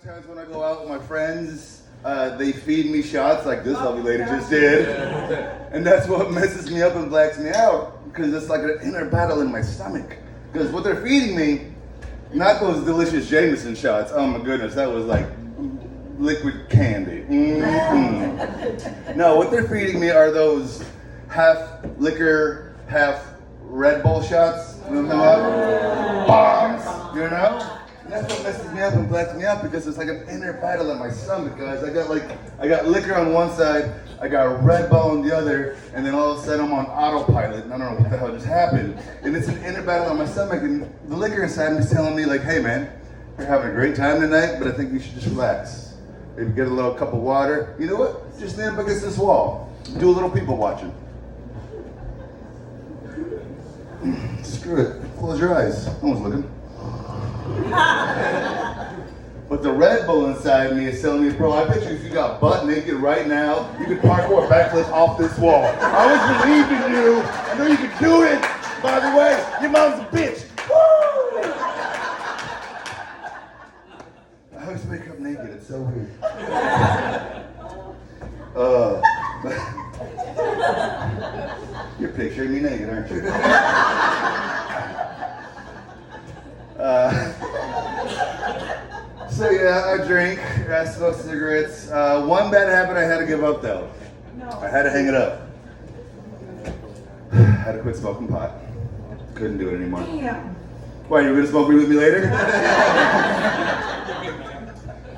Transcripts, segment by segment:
Sometimes when I go out with my friends, they feed me shots like this lovely lady just did. And that's what messes me up and blacks me out, because it's like an inner battle in my stomach. Because what they're feeding me, not those delicious Jameson shots, oh my goodness, that was like liquid candy. Mm-hmm. No, what they're feeding me are those half liquor, half Red Bull shots. You know what I'm talking about? Bombs, you know? And that's what messes me up and blacks me out, because it's like an inner battle in my stomach, guys. I got liquor on one side, I got Red Bull on the other, and then all of a sudden I'm on autopilot, and I don't know what the hell just happened. And it's an inner battle on my stomach, and the liquor inside me is telling me like, hey man, you're having a great time tonight, but I think you should just relax. Maybe get a little cup of water. You know what? Just stand up against this wall. Do a little people watching. Screw it. Close your eyes. No one's looking. But the Red Bull inside me is telling me, bro, I bet you if you got butt naked right now, you could parkour a backflip off this wall. I was believing in you. I know you could do it. By the way, your mom's a bitch. Woo! I always wake up naked. It's so weird. You're picturing me naked, aren't you? So yeah, I drink, I smoke cigarettes. One bad habit I had to give up though. I had to hang it up. I had to quit smoking pot. Couldn't do it anymore. Why, you were gonna smoke weed with me later?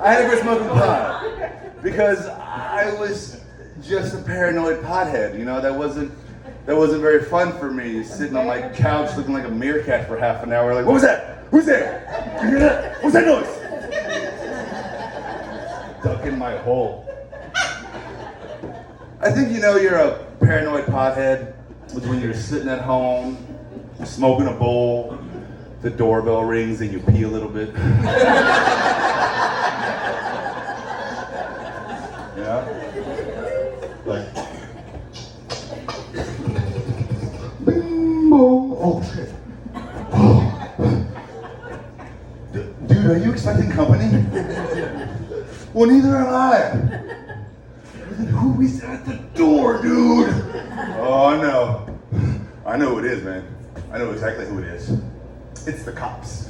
I had to quit smoking pot because I was just a paranoid pothead. You know, that wasn't very fun for me. Sitting on my couch looking like a meerkat for half an hour, like, what was that? Who's there? You hear that? What's that noise? Duck in my hole. I think you know you're a paranoid pothead when you're sitting at home, smoking a bowl, the doorbell rings and you pee a little bit. Yeah? Like, bing, boom. Oh shit. Dude, are you expecting company? Well, neither am I. Who is at the door, dude? Oh, I know. I know who it is, man. I know exactly who it is. It's the cops.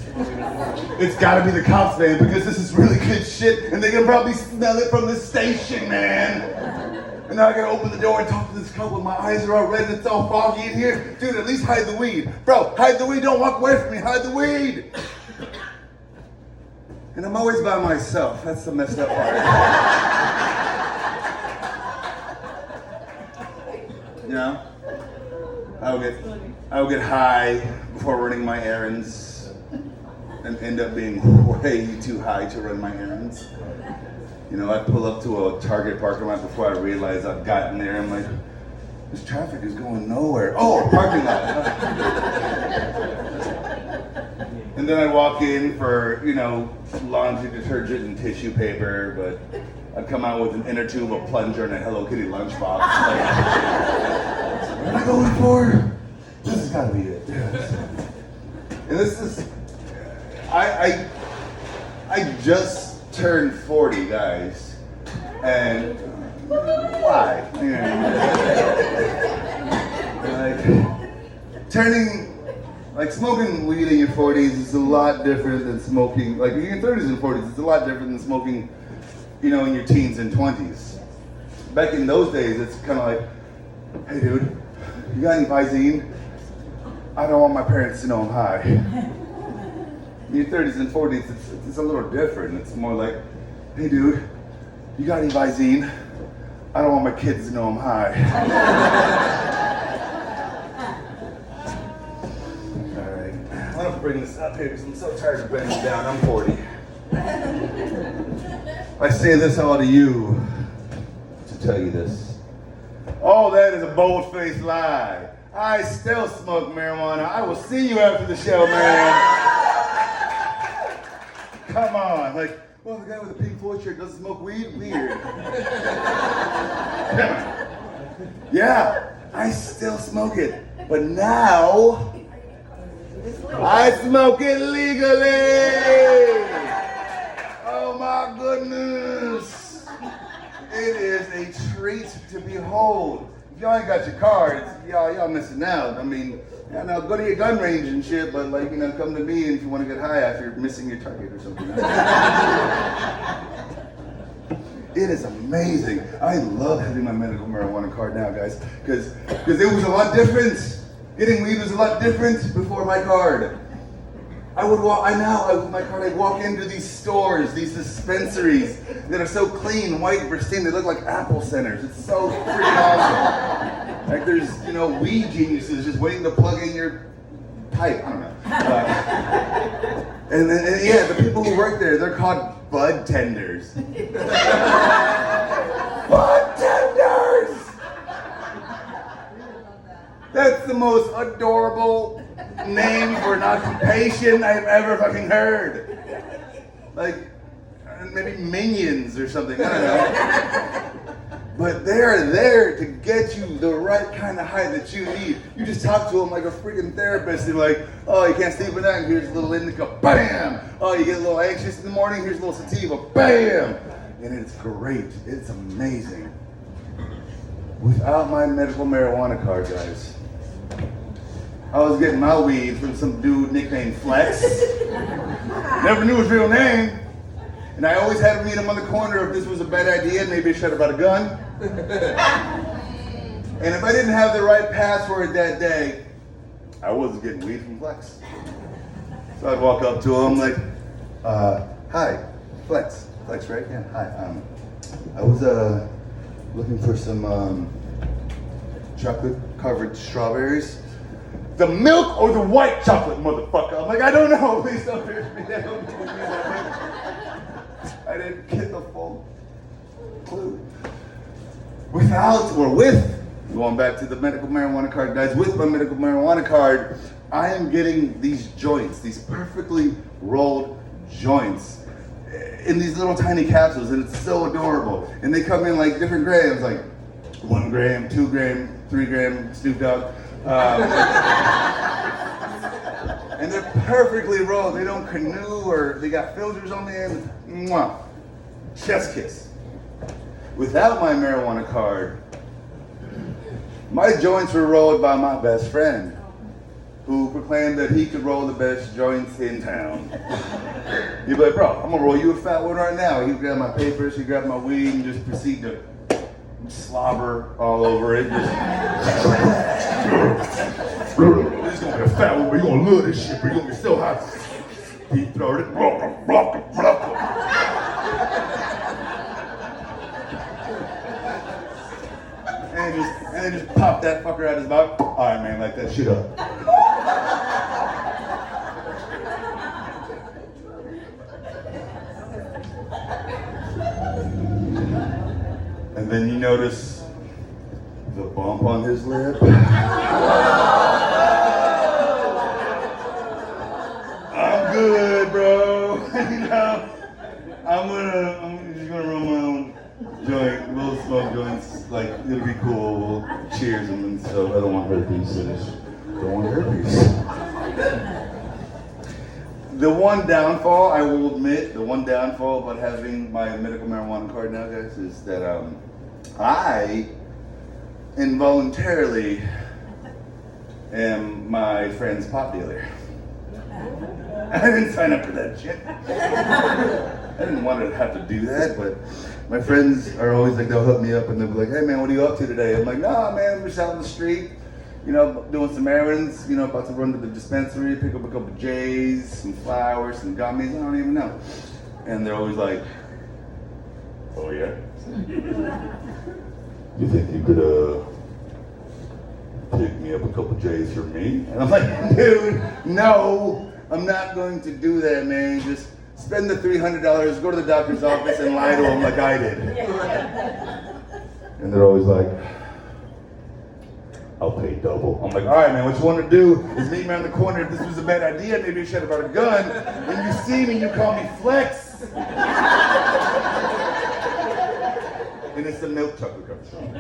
It's gotta be the cops, man, because this is really good shit, and they can probably smell it from the station, man. And now I gotta open the door and talk to this couple. My eyes are all red and it's all foggy in here. Dude, at least hide the weed. Bro, hide the weed. Don't walk away from me. Hide the weed. And I'm always by myself. That's the messed up part. You know? I would get high before running my errands and end up being way too high to run my errands. You know, I'd pull up to a Target parking lot before I realized I'd gotten there. I'm like, this traffic is going nowhere. Oh, a parking lot. And then I'd walk in for, you know, laundry detergent and tissue paper, but I'd come out with an inner tube, a plunger, and a Hello Kitty lunchbox. Like, what am I going for? This has got to be it. And this is, I just turned 40, guys, and why? Like smoking weed in your 40s is a lot different than smoking, like in your 30s and 40s, it's a lot different than smoking, you know, in your teens and 20s. Back in those days, it's kind of like, hey dude, you got any Visine? I don't want my parents to know I'm high. In your 30s and 40s, it's a little different. It's more like, hey dude, you got any Visine? I don't want my kids to know I'm high. I'm gonna bring this up here because I'm so tired of bending down. I'm 40. I say this all to you to tell you this. All that is a bold-faced lie. I still smoke marijuana. I will see you after the show, man. Come on. Like, well, the guy with the Pink Floyd shirt doesn't smoke weed? Weird. Yeah, I still smoke it. But now, I smoke it legally. Oh my my goodness. It is a treat to behold. If y'all ain't got your cards, y'all missing out. I mean, now go to your gun range and shit, but like, come to me if you want to get high after missing your target or something. It is amazing. I love having my medical marijuana card now, guys, because it was a lot different. Getting weed was a lot different before my card. With my card, I walk into these stores, these dispensaries that are so clean, white, and pristine. They look like Apple centers. It's so freaking awesome. Like there's, weed geniuses just waiting to plug in your pipe. I don't know. And the people who work there, they're called bud tenders. Bud tenders! That's the most adorable name for an occupation I've ever fucking heard. Like, maybe minions or something, I don't know. But they're there to get you the right kind of high that you need. You just talk to them like a freaking therapist. They're like, oh, you can't sleep at night, here's a little indica, bam! Oh, you get a little anxious in the morning, here's a little sativa, bam! And it's great, it's amazing. Without my medical marijuana card, guys, I was getting my weed from some dude nicknamed Flex. Never knew his real name. And I always had to meet him on the corner if this was a bad idea, maybe I should have brought a gun. And if I didn't have the right password that day, I wasn't getting weed from Flex. So I'd walk up to him like, hi, Flex, right? Yeah, hi. I was looking for some chocolate-covered strawberries. The milk or the white chocolate, motherfucker? I'm like, I don't know. Please don't hurt me. I didn't get the full clue. With, going back to the medical marijuana card, guys, with my medical marijuana card, I am getting these joints, these perfectly rolled joints in these little tiny capsules, and it's so adorable. And they come in like different grams, like 1 gram, 2 gram, 3 gram, Snoop Dogg. And they're perfectly rolled. They don't canoe or they got filters on the end. Mwah. Chest kiss. Without my marijuana card, my joints were rolled by my best friend, who proclaimed that he could roll the best joints in town. He'd be like, bro, I'm gonna roll you a fat one right now. He'd grab my papers, he'd grab my weed, and just proceed to slobber all over it. This is gonna be a fat one, but you're gonna love this shit, but you're gonna be so hot. He throw it, and then just pop that fucker out his mouth. All right, man, light that shit up. And then you notice the bump on his lip. I'm good, bro. I'm just gonna roll my own joint, little smoke joints. Like, it'll be cool. We'll cheers them and stuff. I don't want herpes. I just don't want herpes. The one downfall, I will admit, about having my medical marijuana card now, guys, is that I involuntarily am my friend's pot dealer. I didn't sign up for that shit. I didn't want to have to do that, but my friends are always like, they'll hook me up and they'll be like, hey man, what are you up to today? I'm like, nah man, I'm just out on the street, doing some errands, about to run to the dispensary, pick up a couple J's, some flowers, some gummies, I don't even know. And they're always like, oh yeah? You think you could pick me up a couple J's for me? And I'm like, dude, no, I'm not going to do that, man. Just spend the $300, go to the doctor's office and lie to him like I did. And they're always like, I'll pay double. I'm like, all right, man, what you want to do is meet me around the corner. If this was a bad idea, maybe you should have brought a gun. When you see me, you call me Flex. And it's the milk chocolate covered strawberry.